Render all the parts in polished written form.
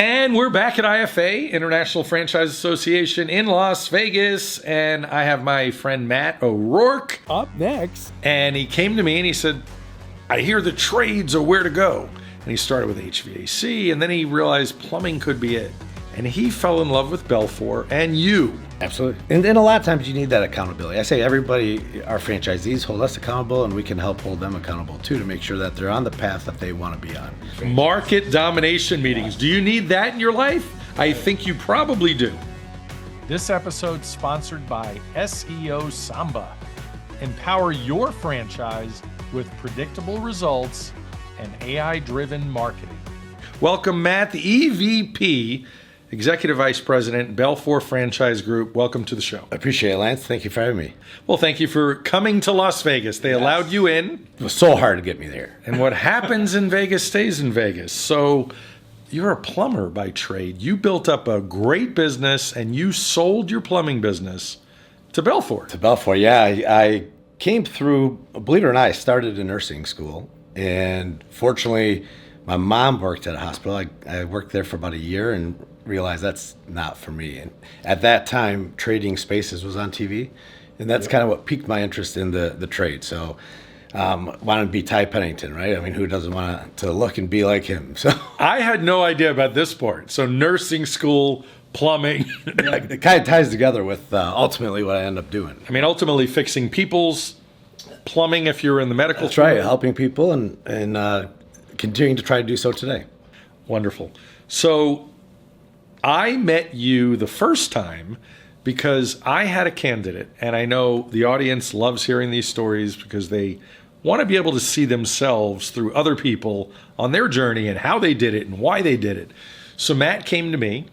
And we're back at IFA, International Franchise Association in Las Vegas. And I have my friend Matt O'Rourke up next. And he came to me and he said, I hear the trades are where to go. And he started with HVAC, and then he realized plumbing could be it. And he fell in love with Belfor and you. Absolutely. And a lot of times you need that accountability. I say everybody, our franchisees, hold us accountable, and we can help hold them accountable too to make sure that they're on the path that they want to be on. Market domination meetings. Do you need that in your life? I think you probably do. This episode sponsored by SEO Samba. Empower your franchise with predictable results and AI-driven marketing. Welcome, Matt, the EVP, Executive Vice President, Belfor Franchise Group. Welcome to the show. I appreciate it, Lance. Thank you for having me. Well, thank you for coming to Las Vegas. They allowed you in. It was so hard to get me there. And what happens in Vegas stays in Vegas. So you're a plumber by trade. You built up a great business, and you sold your plumbing business to Belfor. To Belfor, yeah. I came through, believe it or not, I started in nursing school. And fortunately, my mom worked at a hospital. I worked there for about a year and realized that's not for me. And at that time, Trading Spaces was on TV. And that's kind of what piqued my interest in the trade. So wanted to be Ty Pennington, right? I mean, who doesn't want to look and be like him? So I had no idea about this part. So nursing school, plumbing. It kind of ties together with ultimately what I end up doing. I mean, ultimately fixing people's plumbing if you're in the medical That's right, helping people and continuing to try to do so today. Wonderful. So I met you the first time because I had a candidate, and I know the audience loves hearing these stories because they want to be able to see themselves through other people on their journey and how they did it and why they did it. So Matt came to me.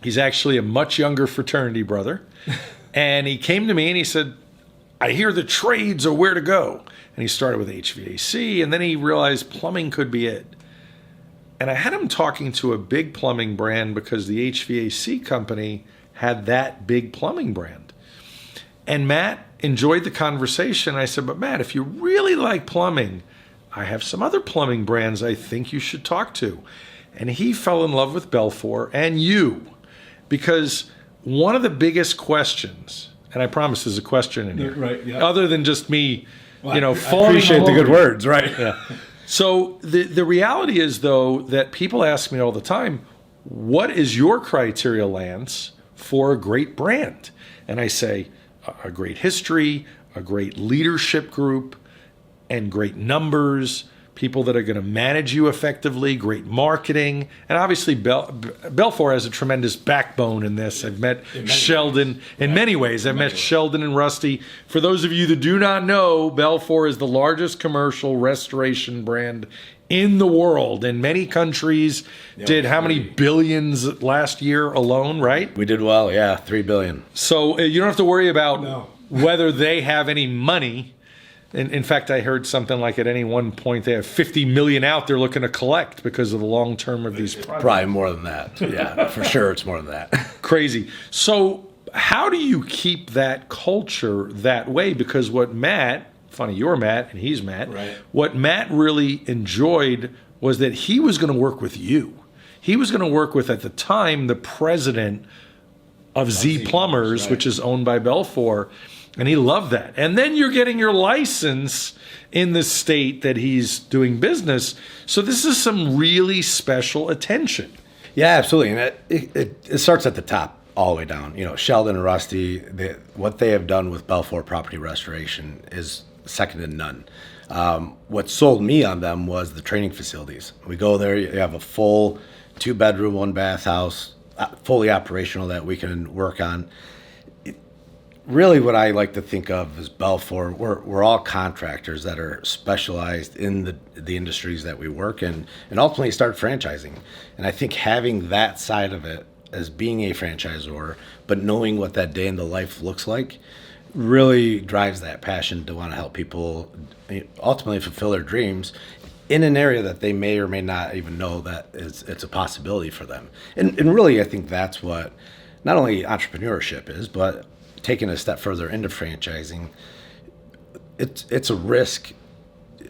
He's actually a much younger fraternity brother. And he came to me and he said, I hear the trades are where to go. And he started with HVAC, and then he realized plumbing could be it. And I had him talking to a big plumbing brand because the HVAC company had that big plumbing brand. And Matt enjoyed the conversation. I said, but Matt, if you really like plumbing, I have some other plumbing brands I think you should talk to. And he fell in love with Belfor and you, because one of the biggest questions, and I promise there's a question in here, right, yeah. Other than just me, I appreciate the good words, right? Yeah. So the reality is, though, that people ask me all the time, what is your criteria, Lance, for a great brand? And I say, a great history, a great leadership group, and great numbers, people that are going to manage you effectively, great marketing. And obviously, Belfor has a tremendous backbone in this. I've met Sheldon in many ways. I've met Sheldon and Rusty. For those of you that do not know, Belfor is the largest commercial restoration brand in the world. In many countries, did how many billions last year alone, right? We did well, yeah, $3 billion. So you don't have to worry about whether they have any money. In fact, I heard something like at any one point they have 50 million out there looking to collect because of the long term of these projects. Probably more than that. Yeah, for sure it's more than that. Crazy. So how do you keep that culture that way? Because what Matt, funny, you're Matt and he's Matt, right. What Matt really enjoyed was that he was going to work with you. He was going to work with, at the time, the president of Z Plumbers, right, which is owned by Belfor. And he loved that. And then you're getting your license in the state that he's doing business. So this is some really special attention. Yeah, absolutely. And it starts at the top all the way down. You know, Sheldon and Rusty, what they have done with Belfor Property Restoration is second to none. What sold me on them was the training facilities. We go there, you have a full 2-bedroom, 1-bath house, fully operational that we can work on. Really what I like to think of as Belfor, we're all contractors that are specialized in the industries that we work in and ultimately start franchising. And I think having that side of it as being a franchisor, but knowing what that day in the life looks like, really drives that passion to want to help people ultimately fulfill their dreams in an area that they may or may not even know that it's a possibility for them. And really, I think that's what not only entrepreneurship is, but taking a step further into franchising, it's a risk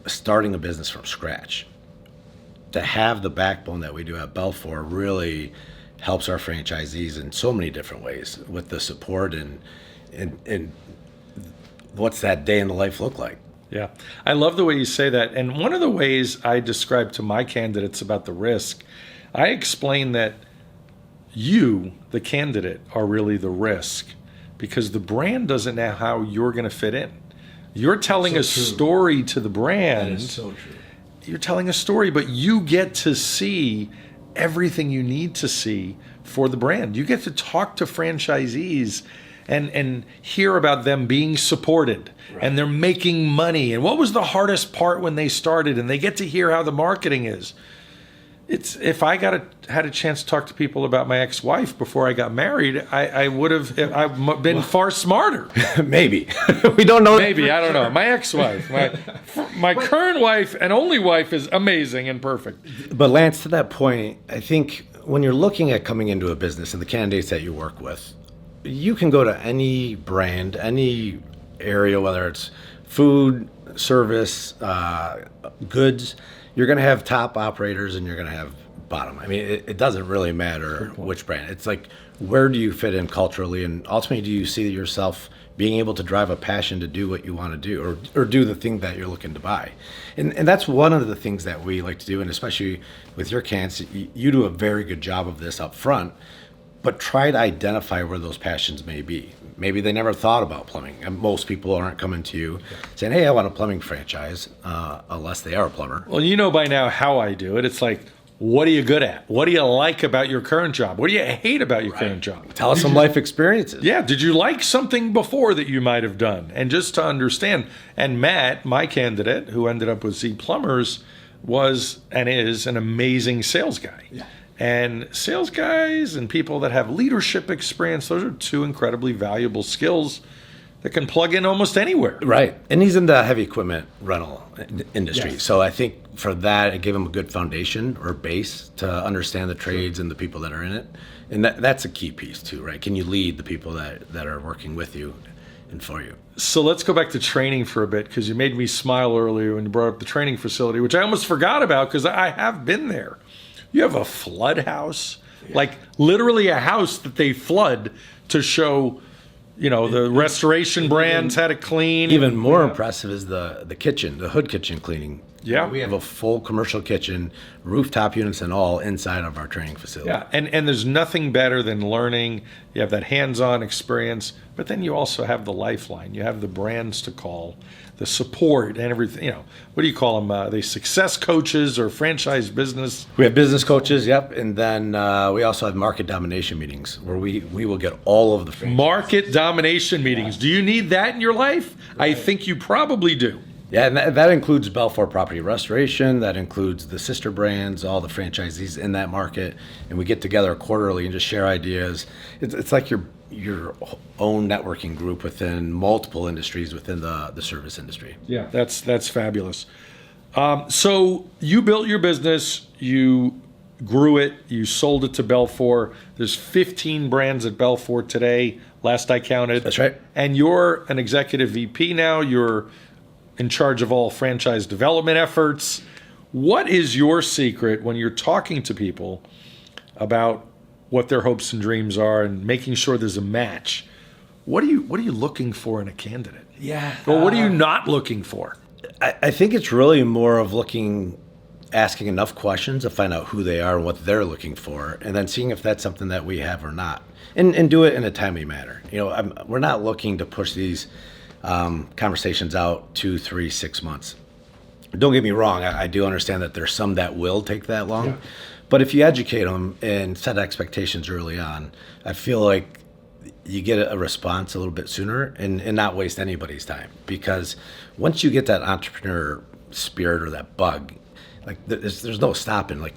starting a business from scratch. to have the backbone that we do at Belfor really helps our franchisees in so many different ways with the support and what's that day in the life look like. Yeah, I love the way you say that. And one of the ways I describe to my candidates about the risk, I explain that you, the candidate, are really the risk because the brand doesn't know how you're going to fit in. You're telling a story to the brand. That is so true. You're telling a story, but you get to see everything you need to see for the brand. You get to talk to franchisees and hear about them being supported and they're making money. And what was the hardest part when they started? And they get to hear how the marketing is. It's if I had a chance to talk to people about my ex-wife before I got married, I would have I've been far smarter. Maybe. We don't know. Maybe, I don't know. My ex-wife, my current wife and only wife is amazing and perfect. But Lance, to that point, I think when you're looking at coming into a business and the candidates that you work with, you can go to any brand, any area, whether it's food, service, goods. You're going to have top operators and you're going to have bottom. I mean, it doesn't really matter which brand. It's like, where do you fit in culturally? And ultimately, do you see yourself being able to drive a passion to do what you want to do or do the thing that you're looking to buy? And that's one of the things that we like to do. And especially with your cans, you do a very good job of this up front, but try to identify where those passions may be. Maybe they never thought about plumbing. And most people aren't coming to you saying, hey, I want a plumbing franchise, unless they are a plumber. Well, you know by now how I do it. It's like, what are you good at? What do you like about your current job? What do you hate about your current job? Tell us some life experiences. Yeah, did you like something before that you might have done? And just to understand. And Matt, my candidate, who ended up with Z Plumbers, was and is an amazing sales guy. Yeah. And sales guys and people that have leadership experience, those are two incredibly valuable skills that can plug in almost anywhere. Right. And he's in the heavy equipment rental industry. Yes. So I think for that, it gave him a good foundation or base to understand the trades and the people that are in it. And that's a key piece too, right? Can you lead the people that are working with you and for you? So let's go back to training for a bit, because you made me smile earlier when you brought up the training facility, which I almost forgot about because I have been there. You have a flood house, like literally a house that they flood to show, the restoration brands how to clean. Even more impressive is the kitchen, the hood kitchen cleaning. Yeah. We have a full commercial kitchen, rooftop units and all inside of our training facility. Yeah, and there's nothing better than learning. You have that hands-on experience, but then you also have the lifeline. You have the brands to call, the support and everything. What do you call them? Are they success coaches or franchise business? We have business coaches, yep. And then we also have market domination meetings where we will get all of the market domination meetings. Do you need that in your life? Right. I think you probably do. Yeah, and that includes Belfor Property Restoration. That includes the sister brands, all the franchisees in that market, and we get together quarterly and just share ideas. It's like your own networking group within multiple industries within the service industry. Yeah, that's fabulous. So you built your business, you grew it, you sold it to Belfor. There's 15 brands at Belfor today, last I counted. That's right. And you're an executive VP now. You're in charge of all franchise development efforts. What is your secret when you're talking to people about what their hopes and dreams are and making sure there's a match? What are you looking for in a candidate? Yeah. Or what are you not looking for? I think it's really more of asking enough questions to find out who they are and what they're looking for, and then seeing if that's something that we have or not, and do it in a timely manner. We're not looking to push these conversations out 2, 3, 6 months. Don't get me wrong. I do understand that there's some that will take that long, yeah. But if you educate them and set expectations early on, I feel like you get a response a little bit sooner and not waste anybody's time. Because once you get that entrepreneur spirit or that bug, like there's no stopping. Like,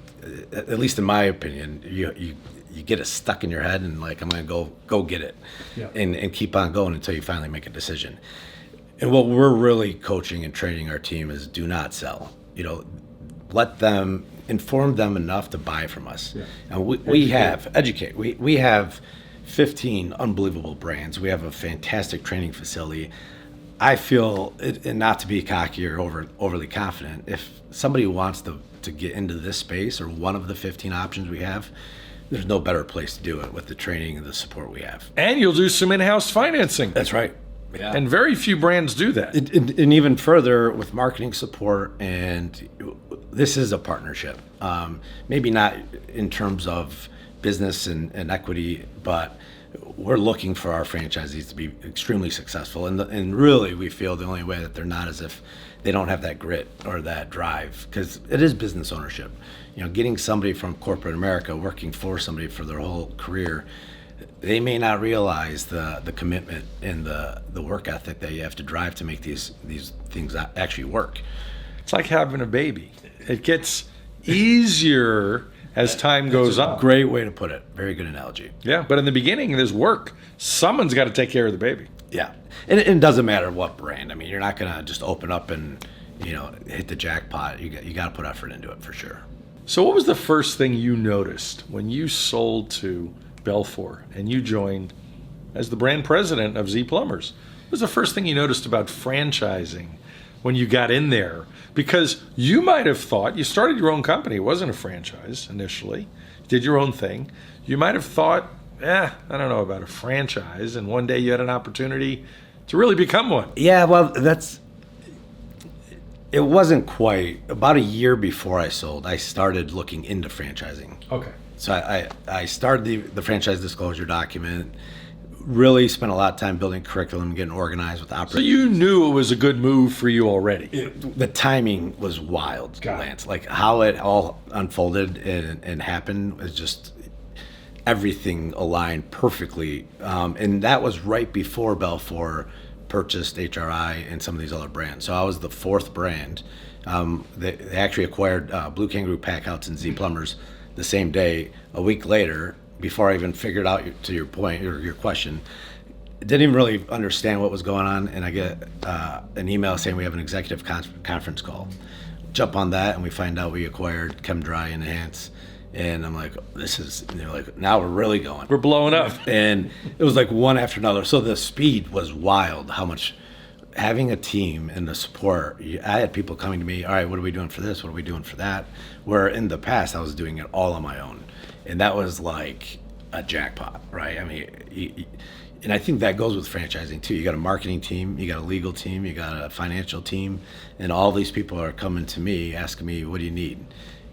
at least in my opinion, you get it stuck in your head and like, I'm going to go get it, yeah. and keep on going until you finally make a decision. And what we're really coaching and training our team is do not sell. Let them inform them enough to buy from us. Yeah. And we have educate. We have 15 unbelievable brands. We have a fantastic training facility. I feel, and not to be cocky or overly confident, if somebody wants to to get into this space, or one of the 15 options we have, there's no better place to do it with the training and the support we have. And you'll do some in-house financing. That's right. Yeah. And very few brands do that. And even further with marketing support, and this is a partnership. Maybe not in terms of business and equity, but we're looking for our franchisees to be extremely successful. And really, we feel the only way that they're not is if they don't have that grit or that drive, because it is business ownership. Getting somebody from corporate America working for somebody for their whole career, they may not realize the commitment and the work ethic that you have to drive to make these things actually work. It's like having a baby. It gets easier as time goes on. Great way to put it. Very good analogy. Yeah, but in the beginning, there's work. Someone's got to take care of the baby. Yeah, and it doesn't matter what brand. I mean, you're not gonna just open up and hit the jackpot. You got to put effort into it for sure. So, what was the first thing you noticed when you sold to Belfor and you joined as the brand president of Z Plumbers? What was the first thing you noticed about franchising when you got in there? Because you might have thought, you started your own company, it wasn't a franchise initially, did your own thing. You might have thought, I don't know about a franchise, and one day you had an opportunity to really become one. Yeah, well, it wasn't quite. About a year before I sold, I started looking into franchising. Okay. So I started the franchise disclosure document, really spent a lot of time building curriculum, getting organized with operations. So you knew it was a good move for you already. The timing was wild, Lance. Like how it all unfolded and happened was just everything aligned perfectly. And that was right before Belfor purchased HRI and some of these other brands. So I was the fourth brand. They actually acquired Blue Kangaroo Packouts and Z Plumbers the same day. A week later, before I even figured out, to your point or your question, didn't even really understand what was going on, and I get an email saying we have an executive conference call. Jump on that, and we find out we acquired Chem Dry and Enhance, and I'm like, this is, like, now we're really going. We're blowing up. And it was like one after another. So the speed was wild, how much having a team and the support. I had people coming to me, all right, what are we doing for this? What are we doing for that? Where in the past, I was doing it all on my own. And that was like a jackpot, right? I mean, and I think that goes with franchising too. You got a marketing team, you got a legal team, you got a financial team, and all these people are coming to me asking me, what do you need?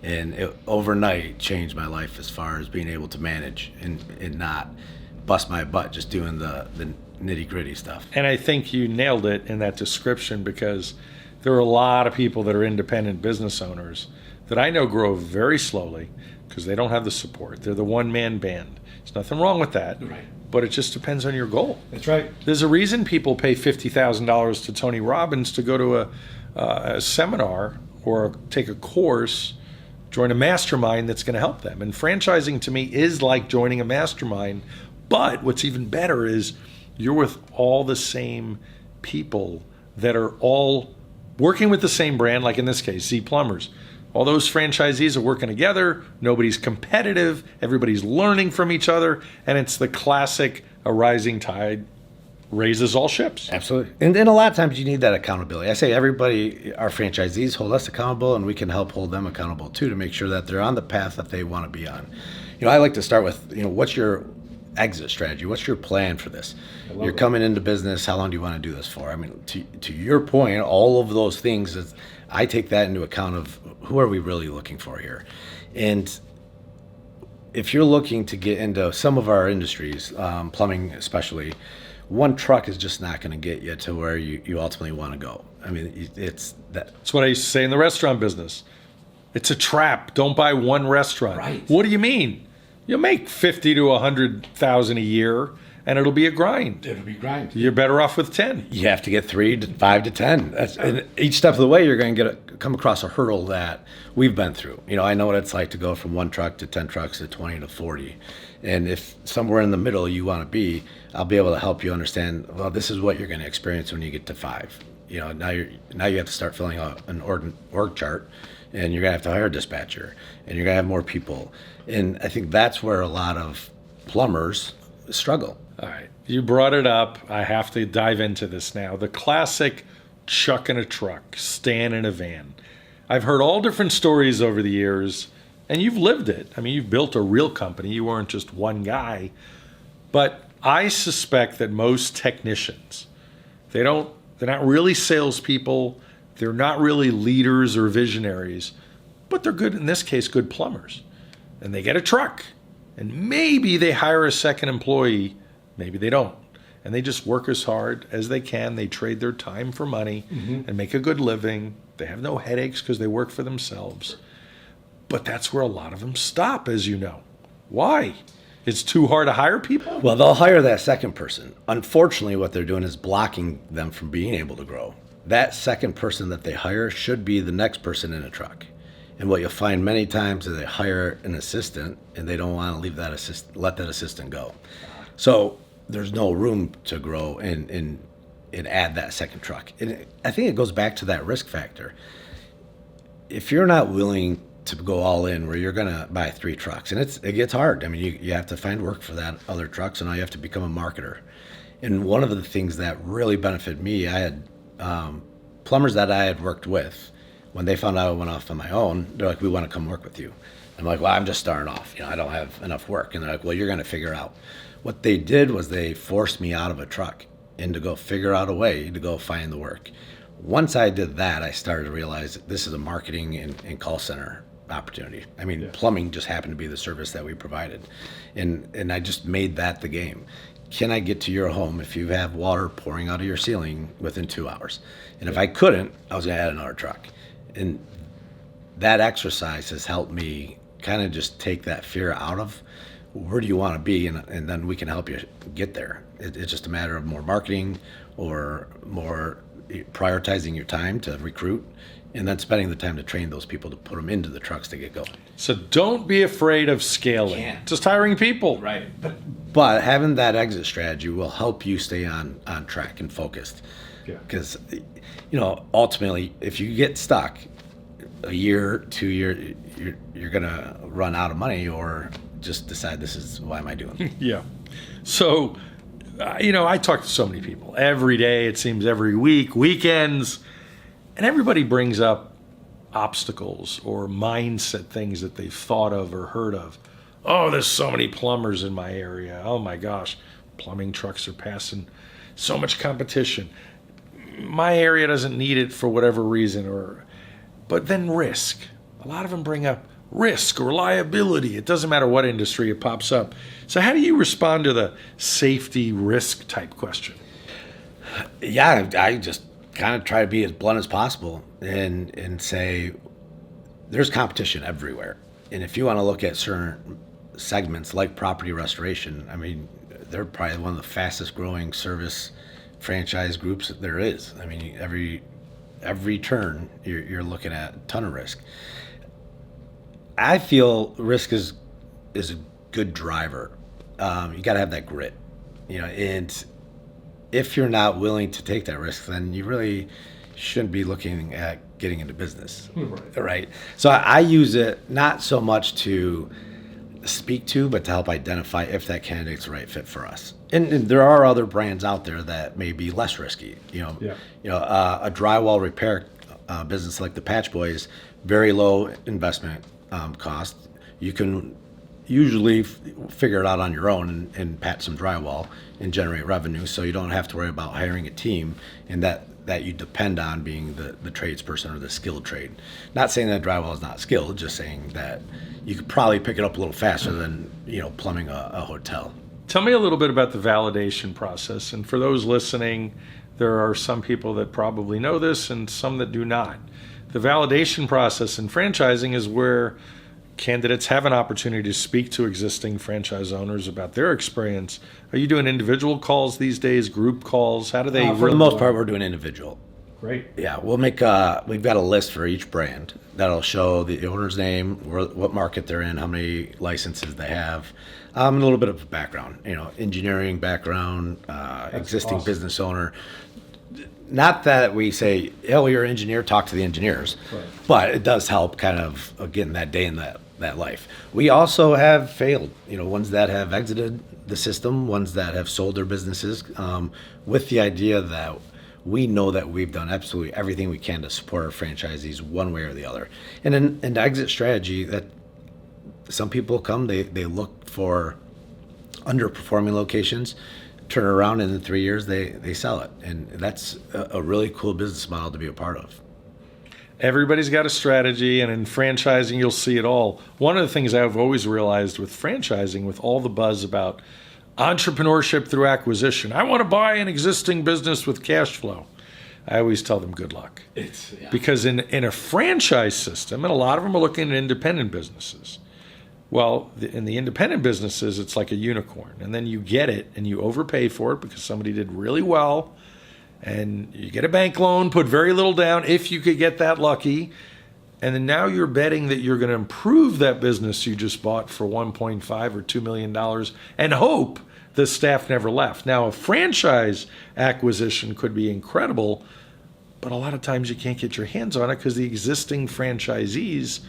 And it overnight changed my life as far as being able to manage and not bust my butt just doing the nitty gritty stuff. And I think you nailed it in that description, because there are a lot of people that are independent business owners that I know grow very slowly because they don't have the support. They're the one-man band. There's nothing wrong with that, right? But it just depends on your goal. That's right. There's a reason people pay $50,000 to Tony Robbins to go to a seminar or take a course, join a mastermind that's going to help them. And franchising to me is like joining a mastermind. But what's even better is you're with all the same people that are all working with the same brand, like in this case, Z Plumbers. All those franchisees are working together. Nobody's competitive. Everybody's learning from each other. And it's the classic, a rising tide raises all ships. Absolutely. And a lot of times you need that accountability. I say everybody, our franchisees, hold us accountable, and we can help hold them accountable too, to make sure that they're on the path that they want to be on. I like to start with, what's your exit strategy? What's your plan for this? You're coming into business. How long do you want to do this for? I mean, to your point, all of those things, I take that into account of who are we really looking for here? And if you're looking to get into some of our industries, plumbing especially, one truck is just not going to get you to where you ultimately want to go. I mean, it's that. That's what I used to say in the restaurant business. It's a trap. Don't buy one restaurant. Right. What do you mean? You'll make 50 to 100,000 a year, and it'll be a grind. It'll be grind. You're better off with 10. You have to get 3 to 5 to 10. And each step of the way, you're going to come across a hurdle that we've been through. I know what it's like to go from one truck to 10 trucks to 20 to 40. And if somewhere in the middle you want to be, I'll be able to help you understand, well, this is what you're going to experience when you get to 5. Now you have to start filling out an org chart, and you're going to have to hire a dispatcher, and you're going to have more people. And I think that's where a lot of plumbers struggle. All right. You brought it up. I have to dive into this now. The classic chuck in a truck, stand in a van. I've heard all different stories over the years, and you've lived it. I mean, you've built a real company. You weren't just one guy. But I suspect that most technicians, they're not really salespeople. They're not really leaders or visionaries, but they're good, in this case, good plumbers. And they get a truck, and maybe they hire a second employee, maybe they don't. And they just work as hard as they can. They trade their time for money and make a good living. They have no headaches because they work for themselves. But that's where a lot of them stop, as you know. Why? It's too hard to hire people? Well, they'll hire that second person. Unfortunately, what they're doing is blocking them from being able to grow. That second person that they hire should be the next person in a truck. And what you'll find many times is they hire an assistant and they don't want to let that assistant go. So there's no room to grow and add that second truck. And I think it goes back to that risk factor. If you're not willing to go all in where you're going to buy 3 trucks, and it gets hard. I mean, you have to find work for that other truck, so now you have to become a marketer. And one of the things that really benefited me, I had plumbers that I had worked with, when they found out I went off on my own, they're like, we want to come work with you. I'm like, well, I'm just starting off. I don't have enough work. And they're like, well, you're going to figure out. What they did was they forced me out of a truck and to go figure out a way to go find the work. Once I did that, I started to realize that this is a marketing and call center opportunity. I mean, plumbing just happened to be the service that we provided. And I just made that the game. Can I get to your home if you have water pouring out of your ceiling within 2 hours? And if I couldn't, I was going to add another truck. And that exercise has helped me kind of just take that fear out of where do you want to be, and then we can help you get there. It's just a matter of more marketing or more prioritizing your time to recruit and then spending the time to train those people to put them into the trucks to get going. So don't be afraid of scaling. Just hiring people. Right. But having that exit strategy will help you stay on track and focused. Because, ultimately, if you get stuck a year, 2 years, you're going to run out of money or just decide this is why am I doing it? Yeah. So, I talk to so many people every day, it seems every week, weekends, and everybody brings up obstacles or mindset things that they've thought of or heard of. Oh, there's so many plumbers in my area. Oh my gosh, plumbing trucks are passing, so much competition. My area doesn't need it for whatever reason, but then risk. A lot of them bring up risk or liability. It doesn't matter what industry it pops up. So how do you respond to the safety risk type question? Yeah, I just kind of try to be as blunt as possible and say there's competition everywhere. And if you want to look at certain segments like property restoration, I mean, they're probably one of the fastest growing service franchise groups that there is. I mean, every turn you're looking at a ton of risk. I feel risk is a good driver. You got to have that grit, and if you're not willing to take that risk, then you really shouldn't be looking at getting into business, right? So I use it not so much to speak to, but to help identify if that candidate's the right fit for us. And there are other brands out there that may be less risky. A drywall repair business like the Patch Boys, very low investment cost. You can usually figure it out on your own and pat some drywall and generate revenue, so you don't have to worry about hiring a team and that you depend on being the tradesperson or the skilled trade. Not saying that drywall is not skilled, just saying that you could probably pick it up a little faster than plumbing a hotel. Tell me a little bit about the validation process. And for those listening, there are some people that probably know this and some that do not. The validation process in franchising is where candidates have an opportunity to speak to existing franchise owners about their experience. Are you doing individual calls these days, group calls? How do they? For the most part, we're doing individual. Great. Yeah, we'll make we've got a list for each brand that'll show the owner's name, what market they're in, how many licenses they have, a little bit of background, engineering background, existing awesome. Business owner. Not that we say, oh, you're an engineer, talk to the engineers, Right. But it does help kind of getting that day in that life. We also have failed, ones that have exited the system, ones that have sold their businesses, with the idea that we know that we've done absolutely everything we can to support our franchisees one way or the other. And an exit strategy that some people come, they look for underperforming locations, turn it around, and in 3 years they sell it. And that's a really cool business model to be a part of. Everybody's got a strategy, and in franchising, you'll see it all. One of the things I've always realized with franchising, with all the buzz about entrepreneurship through acquisition, I want to buy an existing business with cash flow. I always tell them good luck. Because in a franchise system, and a lot of them are looking at independent businesses. Well, in the independent businesses, it's like a unicorn. And then you get it, and you overpay for it because somebody did really well. And you get a bank loan, put very little down if you could get that lucky. And then now you're betting that you're going to improve that business you just bought for $1.5 or $2 million and hope the staff never left. Now, a franchise acquisition could be incredible, but a lot of times you can't get your hands on it because the existing franchisees,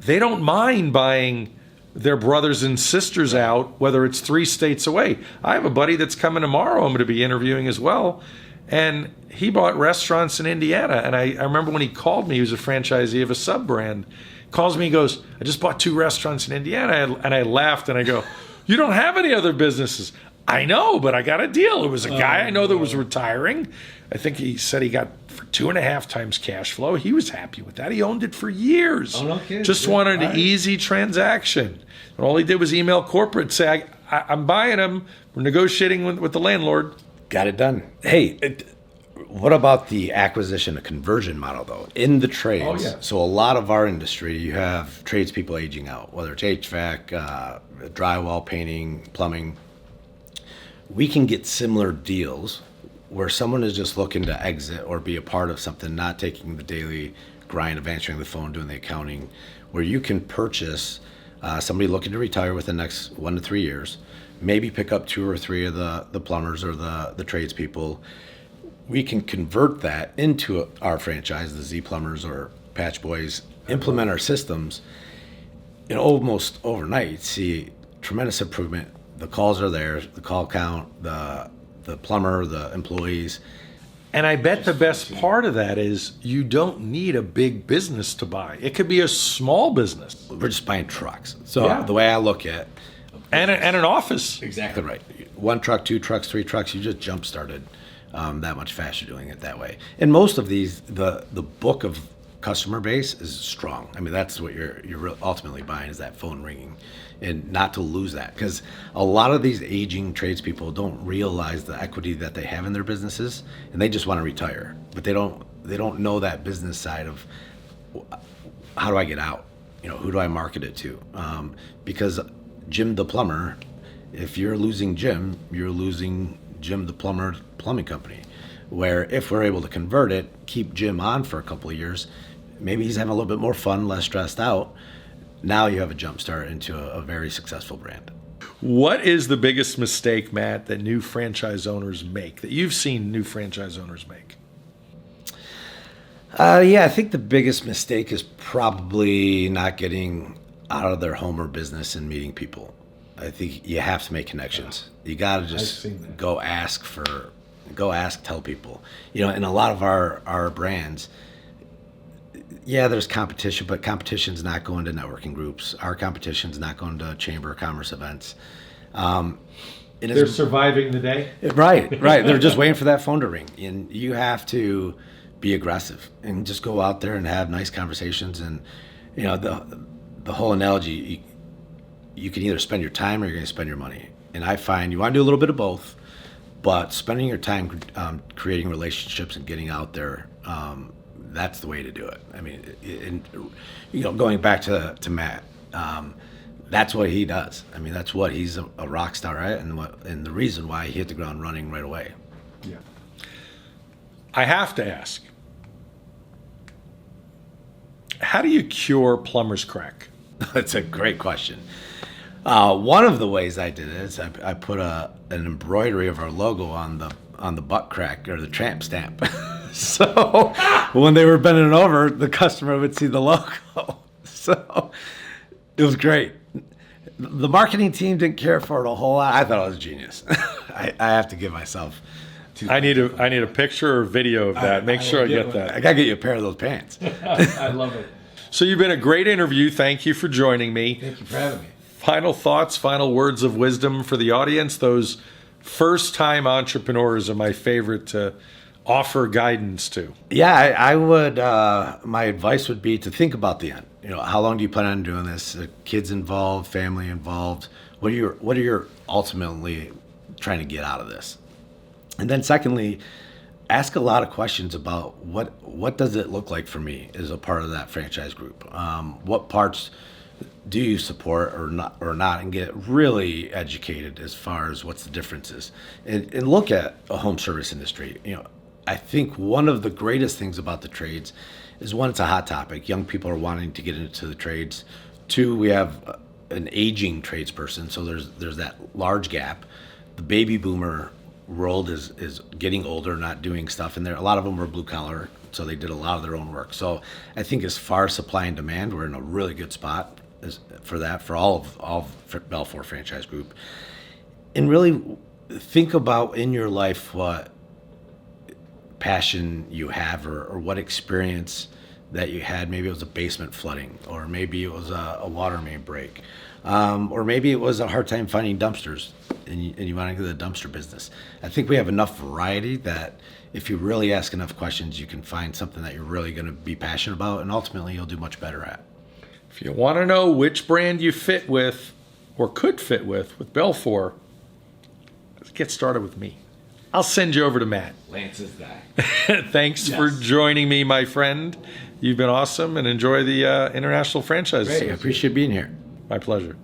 they don't mind buying their brothers and sisters out, whether it's 3 states away. I have a buddy that's coming tomorrow I'm going to be interviewing as well. And he bought restaurants in Indiana. And I remember when he called me, he was a franchisee of a sub-brand. Calls me, he goes, I just bought 2 restaurants in Indiana. And I laughed and I go, you don't have any other businesses. I know, but I got a deal. It was a guy I know that was retiring. I think he said he got for 2.5 times cash flow. He was happy with that. He owned it for years. Oh, no kidding. Just wanted an easy transaction. And all he did was email corporate, say, I'm buying them. We're negotiating with the landlord. Got it done. Hey, what about the acquisition, a conversion model, though, in the trades? Oh, yeah. So a lot of our industry, you have tradespeople aging out, whether it's HVAC, drywall, painting, plumbing. We can get similar deals where someone is just looking to exit or be a part of something, not taking the daily grind of answering the phone, doing the accounting, where you can purchase somebody looking to retire within the next 1 to 3 years, maybe pick up 2 or 3 of the plumbers or the tradespeople. We can convert that into our franchise, the Z Plumbers or Patch Boys, implement our systems, and almost overnight see tremendous improvement. The calls are there, the call count, the plumber, the employees. And I bet the best part of that is you don't need a big business to buy. It could be a small business. We're just buying trucks. So the way I look at and an office. Exactly right. 1 truck, 2 trucks, 3 trucks, you just jump started that much faster doing it that way. And most of these, the book of customer base is strong. I mean, that's what you're ultimately buying, is that phone ringing, and not to lose that, because a lot of these aging tradespeople don't realize the equity that they have in their businesses, and they just want to retire, but they don't know that business side of how do I get out? Who do I market it to? Because Jim the plumber, if you're losing Jim, you're losing Jim the plumber plumbing company. Where if we're able to convert it, keep Jim on for a couple of years, maybe he's having a little bit more fun, less stressed out. Now you have a jump start into a very successful brand. What is the biggest mistake, Matt, that new franchise owners make, that you've seen new franchise owners make? I think the biggest mistake is probably not getting out of their home or business and meeting people. I think you have to make connections. You got to just go ask, tell people. In a lot of our brands, there's competition, but competition's not going to networking groups. Our competition's not going to Chamber of Commerce events. They're surviving the day? Right. They're just waiting for that phone to ring. And you have to be aggressive and just go out there and have nice conversations. And, the whole analogy, you can either spend your time or you're going to spend your money. And I find you want to do a little bit of both, but spending your time creating relationships and getting out there, that's the way to do it. I mean, going back to Matt, that's what he does. I mean, that's what he's a rock star, right? And the reason why he hit the ground running right away. Yeah. I have to ask, how do you cure plumber's crack? That's a great question. One of the ways I did it is I put an embroidery of our logo on the butt crack, or the tramp stamp. So when they were bending over, the customer would see the logo. So it was great. The marketing team didn't care for it a whole lot. I thought it was genius. I have to give myself I need a picture or video of that. Make sure I get I that. gotta get you a pair of those pants. I love it. So you've been a great interview. Thank you for joining me. Thank you for having me. Final thoughts, final words of wisdom for the audience. Those first-time entrepreneurs are my favorite to offer guidance to. Yeah, I would. My advice would be to think about the end. How long do you plan on doing this? Kids involved, family involved. What are your ultimately trying to get out of this? And then secondly, ask a lot of questions about what does it look like for me as a part of that franchise group. What parts do you support or not, and get really educated as far as what's the differences, and look at a home service industry. I think one of the greatest things about the trades is, one, it's a hot topic. Young people are wanting to get into the trades. Two, we have an aging tradesperson, so there's that large gap. The baby boomer world is getting older, not doing stuff, and a lot of them were blue collar, so they did a lot of their own work. So I think as far as supply and demand, we're in a really good spot for that, for all of Belfor Franchise Group. And really think about in your life what passion you have, or what experience that you had. Maybe it was a basement flooding, or maybe it was a water main break, or maybe it was a hard time finding dumpsters, and you want to get the dumpster business. I think we have enough variety that if you really ask enough questions, you can find something that you're really going to be passionate about, and ultimately you'll do much better at. If you want to know which brand you fit with or could fit with Belfor, let's get started with me. I'll send you over to Matt. Lance's guy. Thanks for joining me, my friend. You've been awesome, and enjoy the International Franchise. Great. I appreciate being here. My pleasure.